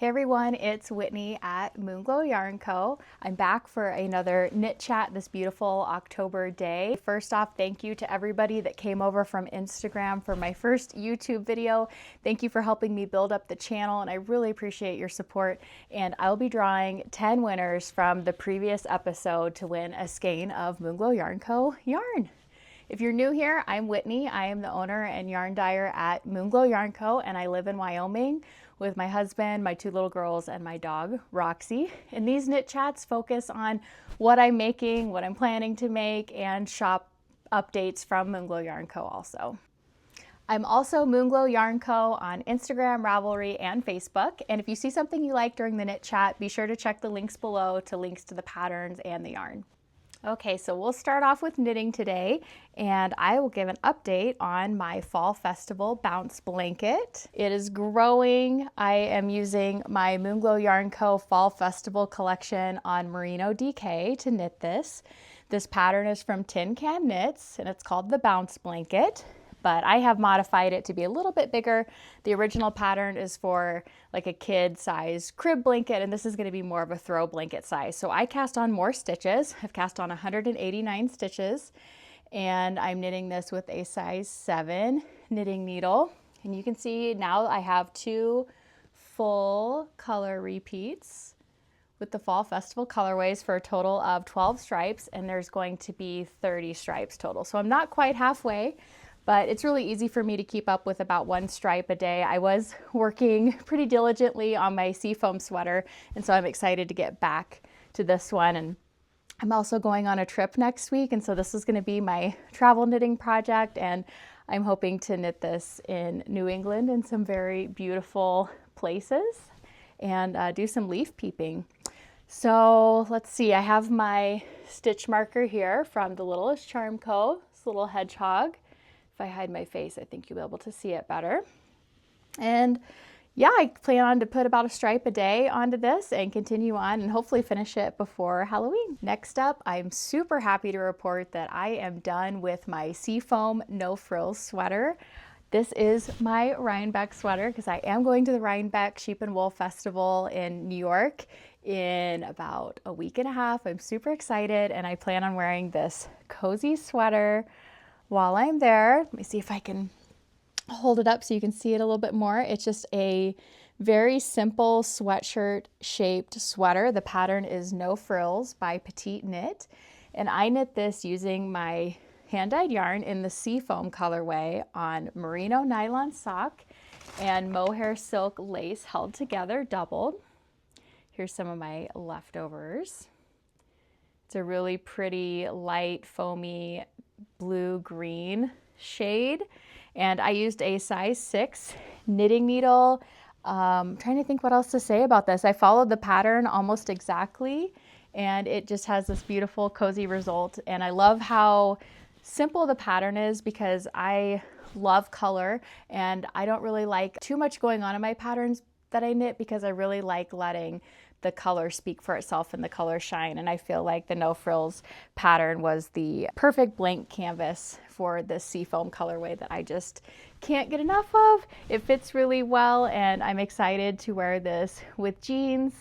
Hey everyone, it's Whitney at MoonglowYarnCo. I'm back for another knit chat this beautiful October day. First off, thank you to everybody that came over from Instagram for my first YouTube video. Thank you for helping me build up the channel, and I really appreciate your support. And I'll be drawing 10 winners from the previous episode to win a skein of MoonglowYarnCo yarn. If you're new here, I'm Whitney. I am the owner and yarn dyer at MoonglowYarnCo, and I live in Wyoming with my husband, my 2 little girls, and my dog, Roxy. And these knit chats focus on what I'm making, what I'm planning to make, and shop updates from MoonglowYarnCo also. I'm also MoonglowYarnCo on Instagram, Ravelry, and Facebook. And if you see something you like during the knit chat, be sure to check the links below to links to the patterns and the yarn. Okay, so we'll start off with knitting today, and I will give an update on my Fall Festival bounce blanket. It is growing. I am using my MoonglowYarnCo Fall Festival collection on Merino DK to knit this. This pattern is from Tin Can Knits, and it's called the Bounce Blanket, but I have modified it to be a little bit bigger. The original pattern is for like a kid size crib blanket, and this is gonna be more of a throw blanket size. So I cast on more stitches. I've cast on 189 stitches, and I'm knitting this with a size 7 knitting needle. And you can see now I have 2 full color repeats with the Fall Festival colorways for a total of 12 stripes, and there's going to be 30 stripes total. So I'm not quite halfway, but it's really easy for me to keep up with about 1 stripe a day. I was working pretty diligently on my Seafoam sweater, and so I'm excited to get back to this one. And I'm also going on a trip next week, and so this is going to be my travel knitting project, and I'm hoping to knit this in New England in some very beautiful places and do some leaf peeping. So let's see, I have my stitch marker here from the Littlest Charm Co. This little hedgehog. If I hide my face, I think you'll be able to see it better. And yeah, I plan on to put about a stripe a day onto this and continue on and hopefully finish it before Halloween. Next up, I'm super happy to report that I am done with my Seafoam No Frills Sweater. This is my Rhinebeck sweater because I am going to the Rhinebeck Sheep and Wool Festival in New York in about a week and a half. I'm super excited, and I plan on wearing this cozy sweater while I'm there. Let me see if I can hold it up so you can see it a little bit more. It's just a very simple sweatshirt shaped sweater. The pattern is No Frills by PetiteKnit, and I knit this using my hand-dyed yarn in the Seafoam colorway on Merino nylon sock and Mohair silk lace held together doubled. Here's some of my leftovers. It's a really pretty light foamy blue-green shade, and I used a size 6 knitting needle. Trying to think what else to say about this. I followed the pattern almost exactly, and it just has this beautiful cozy result. And I love how simple the pattern is because I love color, and I don't really like too much going on in my patterns that I knit because I really like letting the color speak for itself and the color shine. And I feel like the No Frills pattern was the perfect blank canvas for the Seafoam colorway that I just can't get enough of. It fits really well, and I'm excited to wear this with jeans.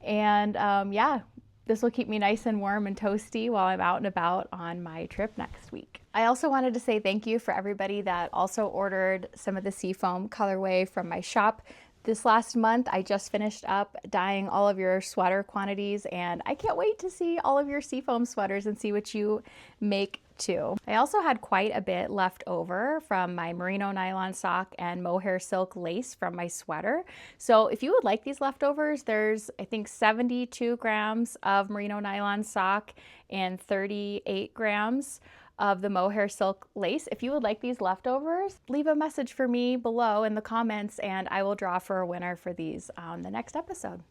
And yeah, this will keep me nice and warm and toasty while I'm out and about on my trip next week. I also wanted to say thank you for everybody that also ordered some of the Seafoam colorway from my shop. This last month, I just finished up dyeing all of your sweater quantities, and I can't wait to see all of your Seafoam sweaters and see what you make too. I also had quite a bit left over from my Merino nylon sock and Mohair silk lace from my sweater. So if you would like these leftovers, there's I think 72 grams of Merino nylon sock and 38 grams of the Mohair silk lace. If you would like these leftovers, leave a message for me below in the comments, and I will draw for a winner for these on the next episode.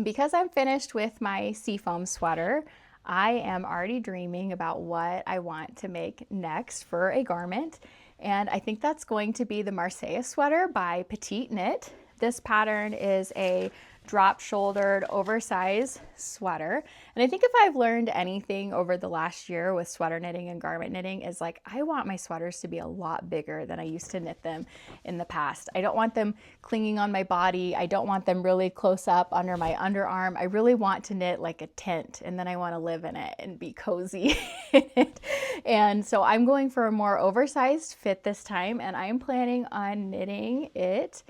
Because I'm finished with my Seafoam sweater, I am already dreaming about what I want to make next for a garment, and I think that's going to be the Marseille sweater by PetiteKnit. This pattern is a drop-shouldered, oversized sweater. And I think if I've learned anything over the last year with sweater knitting and garment knitting is like, I want my sweaters to be a lot bigger than I used to knit them in the past. I don't want them clinging on my body. I don't want them really close up under my underarm. I really want to knit like a tent, and then I want to live in it and be cozy in it. And so I'm going for a more oversized fit this time, and I'm planning on knitting it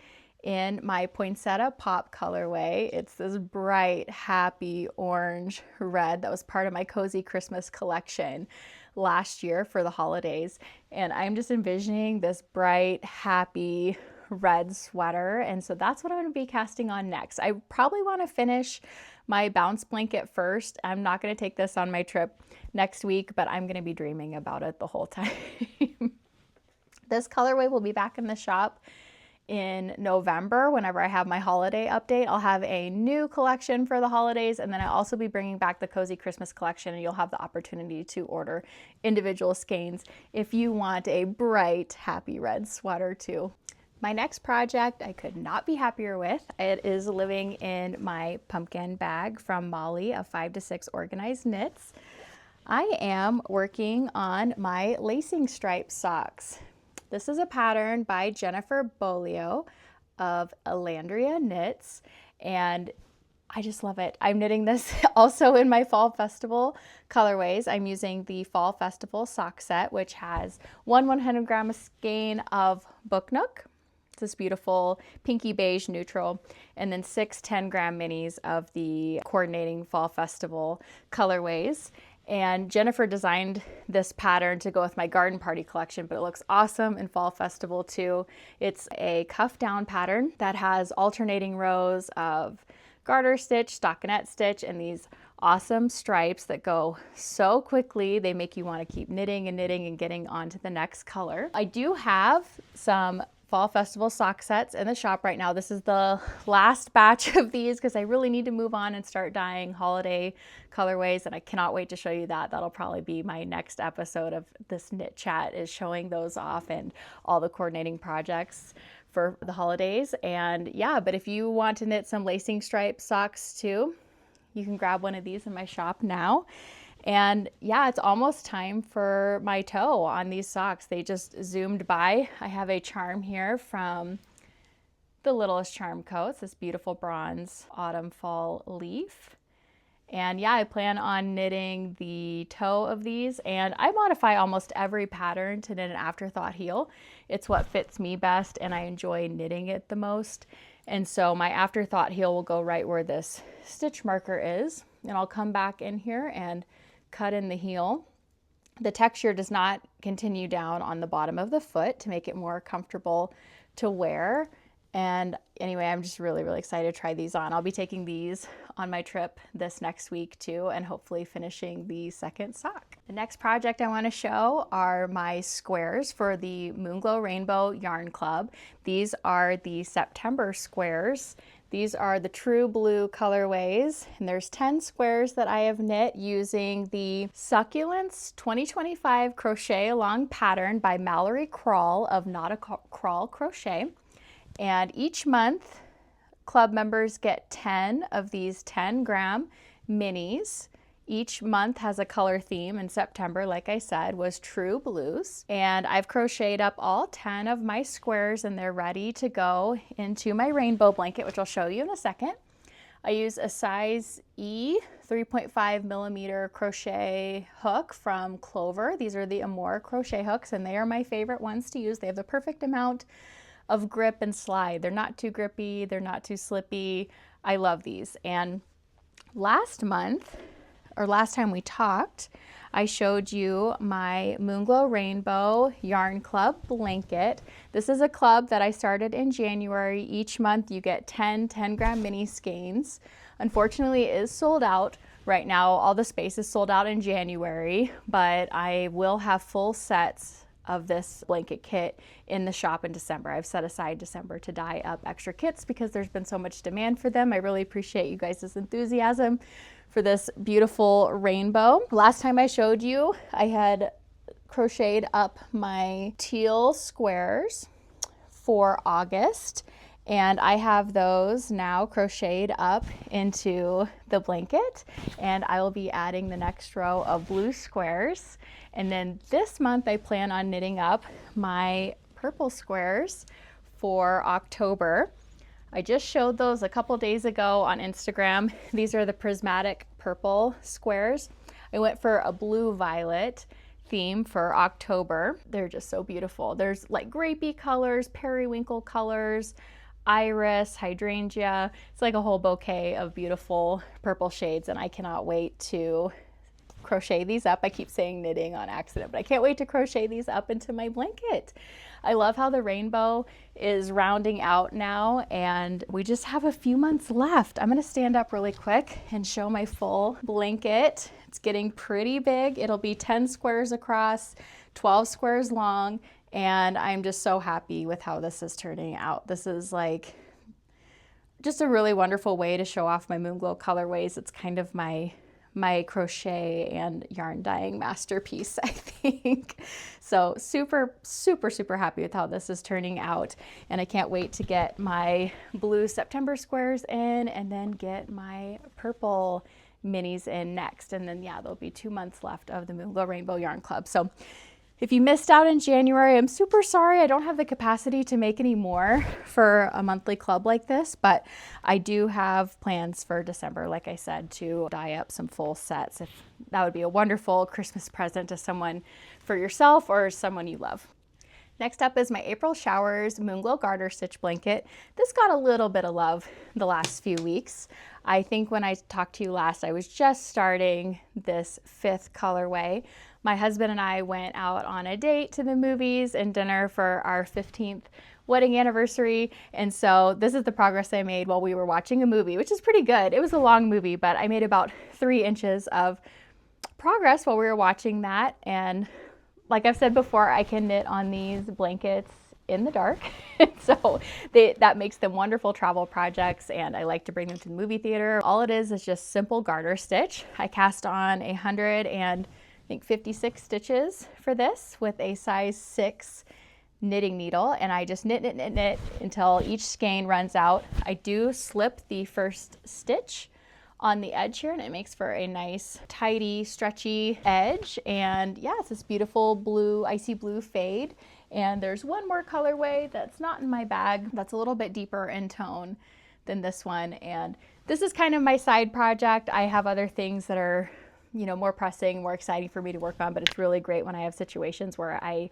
in my poinsettia pop colorway. It's this bright, happy orange red that was part of my cozy Christmas collection last year for the holidays. And I'm just envisioning this bright, happy red sweater. And so that's what I'm going to be casting on next. I probably want to finish my bounce blanket first. I'm not going to take this on my trip next week, but I'm going to be dreaming about it the whole time. This colorway will be back in the shop in November. Whenever I have my holiday update, I'll have a new collection for the holidays, and then I'll also be bringing back the Cozy Christmas collection, and you'll have the opportunity to order individual skeins if you want a bright, happy red sweater too. My next project I could not be happier with. It is living in my pumpkin bag from Molly of 5 to 6 Organized Knits. I am working on my lacing stripe socks. This is a pattern by Jennifer Beaulieu of Elandria Knits, and I just love it. I'm knitting this also in my Fall Festival colorways. I'm using the Fall Festival sock set, which has one 100-gram skein of Book Nook. It's this beautiful pinky beige neutral, and then 6 10-gram minis of the coordinating Fall Festival colorways. And Jennifer designed this pattern to go with my garden party collection, but it looks awesome in Fall Festival too. It's a cuff down pattern that has alternating rows of garter stitch, stockinette stitch, and these awesome stripes that go so quickly. They make you want to keep knitting and getting on to the next color. I do have some Fall Festival sock sets in the shop right now. This is the last batch of these because I really need to move on and start dyeing holiday colorways, and I cannot wait to show you that. That'll probably be my next episode of this knit chat, is showing those off and all the coordinating projects for the holidays. And yeah, but if you want to knit some lacing stripe socks too, you can grab one of these in my shop now. And yeah, it's almost time for my toe on these socks. They just zoomed by. I have a charm here from the Littlest Charm Co. It's this beautiful bronze autumn fall leaf. And yeah, I plan on knitting the toe of these, and I modify almost every pattern to knit an afterthought heel. It's what fits me best, and I enjoy knitting it the most. And so my afterthought heel will go right where this stitch marker is, and I'll come back in here and cut in the heel. The texture does not continue down on the bottom of the foot to make it more comfortable to wear. And anyway, I'm just really excited to try these on. I'll be taking these on my trip this next week too, and hopefully finishing the second sock. The next project I want to show are my squares for the Moonglow Rainbow Yarn Club. These are the September squares. These are the true blue colorways, and there's 10 squares that I have knit using the Succulents 2025 crochet along pattern by Mallory Krall of Not a Krall Crochet. And each month, club members get 10 of these 10-gram minis. Each month has a color theme. In September, like I said, was True Blues. And I've crocheted up all 10 of my squares, and they're ready to go into my rainbow blanket, which I'll show you in a second. I use a size E 3.5 millimeter crochet hook from Clover. These are the Amore crochet hooks, and they are my favorite ones to use. They have the perfect amount of grip and slide. They're not too grippy, they're not too slippy. I love these. And last time we talked, I showed you my Moonglow Rainbow Yarn Club blanket. This is a club that I started in January. Each month you get 10 10-gram mini skeins. Unfortunately, it is sold out right now. All the space is sold out in January, but I will have full sets of this blanket kit in the shop in December. I've set aside December to dye up extra kits because there's been so much demand for them. I really appreciate you guys' enthusiasm for this beautiful rainbow. Last time I showed you, I had crocheted up my teal squares for August, And I have those now crocheted up into the blanket, and I will be adding the next row of blue squares. And then this month I plan on knitting up my purple squares for October. I just showed those a couple days ago on Instagram. These are the prismatic purple squares. I went for a blue violet theme for October. They're just so beautiful. There's like grapey colors, periwinkle colors, iris, hydrangea. It's like a whole bouquet of beautiful purple shades, and I cannot wait to crochet these up. I keep saying knitting on accident, but I can't wait to crochet these up into my blanket. I love how the rainbow is rounding out now, and we just have a few months left. I'm going to stand up really quick and show my full blanket. It's getting pretty big. It'll be 10 squares across, 12 squares long, and I'm just so happy with how this is turning out. This is like just a really wonderful way to show off my Moonglow colorways. It's kind of my crochet and yarn dyeing masterpiece, I think. So super, super, super happy with how this is turning out. And I can't wait to get my blue September squares in and then get my purple minis in next. And then, yeah, there'll be 2 months left of the Moonglow Rainbow Yarn Club. So if you missed out in January, I'm super sorry. I don't have the capacity to make any more for a monthly club like this, but I do have plans for December, like I said, to dye up some full sets. If that would be a wonderful Christmas present to someone, for yourself or someone you love. Next up is my April Showers Moonglow Garter Stitch Blanket. This got a little bit of love the last few weeks. I think when I talked to you last, I was just starting this 5th colorway. My husband and I went out on a date to the movies and dinner for our 15th wedding anniversary. And so this is the progress I made while we were watching a movie, which is pretty good. It was a long movie, but I made about 3 inches of progress while we were watching that. And like I've said before, I can knit on these blankets in the dark. So that makes them wonderful travel projects, and I like to bring them to the movie theater. All it is just simple garter stitch. I cast on 156 stitches for this with a size 6 knitting needle, and I just knit until each skein runs out. I do slip the first stitch on the edge here, and it makes for a nice, tidy, stretchy edge. And yeah, it's this beautiful blue, icy blue fade. And there's one more colorway that's not in my bag that's a little bit deeper in tone than this one. And this is kind of my side project. I have other things that are, you know, more pressing, more exciting for me to work on, but it's really great when I have situations where I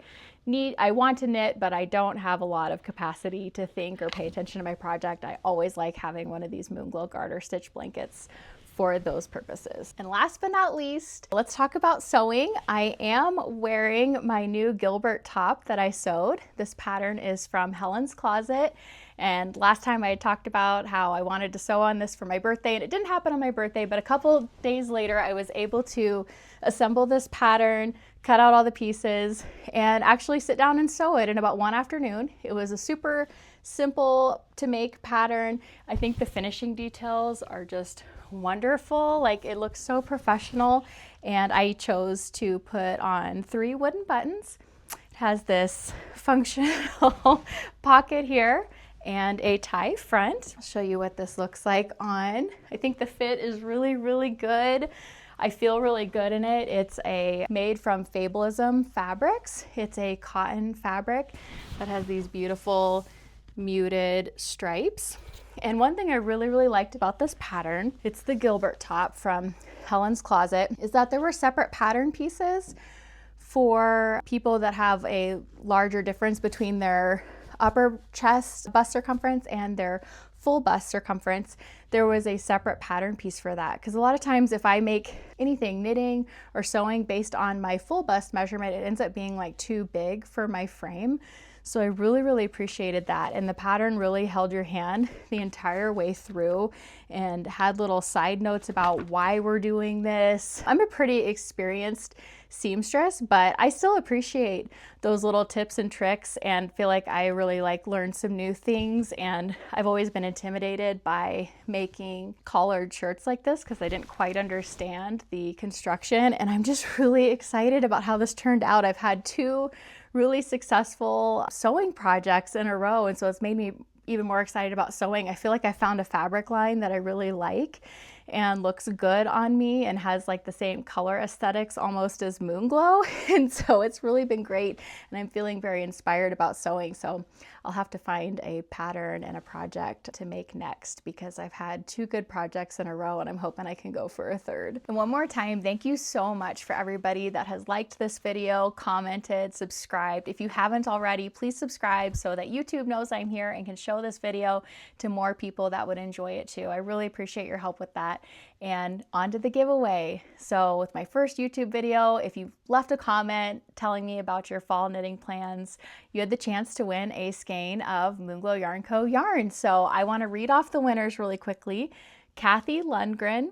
want to knit, but I don't have a lot of capacity to think or pay attention to my project. I always like having one of these Moonglow garter stitch blankets for those purposes. And last but not least, let's talk about sewing. I am wearing my new Gilbert top that I sewed. This pattern is from Helen's Closet. And last time I had talked about how I wanted to sew on this for my birthday, and it didn't happen on my birthday, but a couple days later I was able to assemble this pattern, cut out all the pieces, and actually sit down and sew it in about one afternoon. It was a super simple to make pattern. I think the finishing details are just wonderful. Like, it looks so professional, and I chose to put on 3 wooden buttons. It has this functional pocket here and a tie front. I'll show you what this looks like on. I think the fit is really, really good. I feel really good in it. It's made from Fabulism fabrics. It's a cotton fabric that has these beautiful muted stripes. And one thing I really, really liked about this pattern, it's the Gilbert top from Helen's Closet, is that there were separate pattern pieces for people that have a larger difference between their upper chest bust circumference and their full bust circumference. There was a separate pattern piece for that, because a lot of times if I make anything knitting or sewing based on my full bust measurement, it ends up being like too big for my frame. So I really, really appreciated that. And the pattern really held your hand the entire way through and had little side notes about why we're doing this. I'm a pretty experienced seamstress, but I still appreciate those little tips and tricks and feel like I really learned some new things. And I've always been intimidated by making collared shirts like this because I didn't quite understand the construction. And I'm just really excited about how this turned out. I've had 2 really successful sewing projects in a row, and so it's made me even more excited about sewing. I feel like I found a fabric line that I really like and looks good on me and has like the same color aesthetics almost as Moonglow. And so it's really been great, and I'm feeling very inspired about sewing. So I'll have to find a pattern and a project to make next, because I've had 2 good projects in a row and I'm hoping I can go for a 3rd. And one more time, thank you so much for everybody that has liked this video, commented, subscribed. If you haven't already, please subscribe so that YouTube knows I'm here and can show this video to more people that would enjoy it too. I really appreciate your help with that. And on to the giveaway. So with my first YouTube video, if you left a comment telling me about your fall knitting plans, you had the chance to win a skein of MoonglowYarnCo yarn. So I want to read off the winners really quickly. Kathy Lundgren,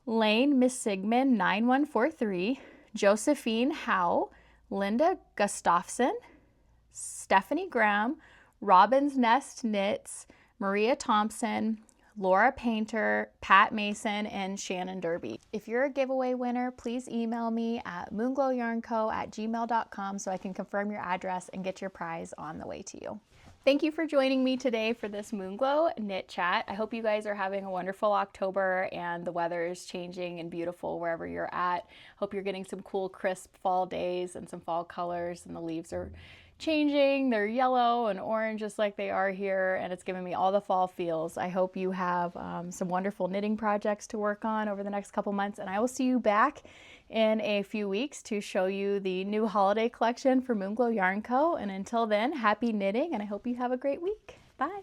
Lane Miss Sigmund 9143, Josephine Howe, Linda Gustafson, Stephanie Graham, Robin's Nest Knits, Maria Thompson, Laura Painter, Pat Mason, and Shannon Derby. If you're a giveaway winner, please email me at moonglowyarnco@gmail.com so I can confirm your address and get your prize on the way to you. Thank you for joining me today for this Moonglow Knit Chat. I hope you guys are having a wonderful October and the weather is changing and beautiful wherever you're at. Hope you're getting some cool, crisp fall days and some fall colors, and the leaves are changing. They're yellow and orange just like they are here, and it's giving me all the fall feels. I hope you have some wonderful knitting projects to work on over the next couple months, and I will see you back in a few weeks to show you the new holiday collection for Moonglow Yarn Co. And until then, happy knitting, and I hope you have a great week. Bye.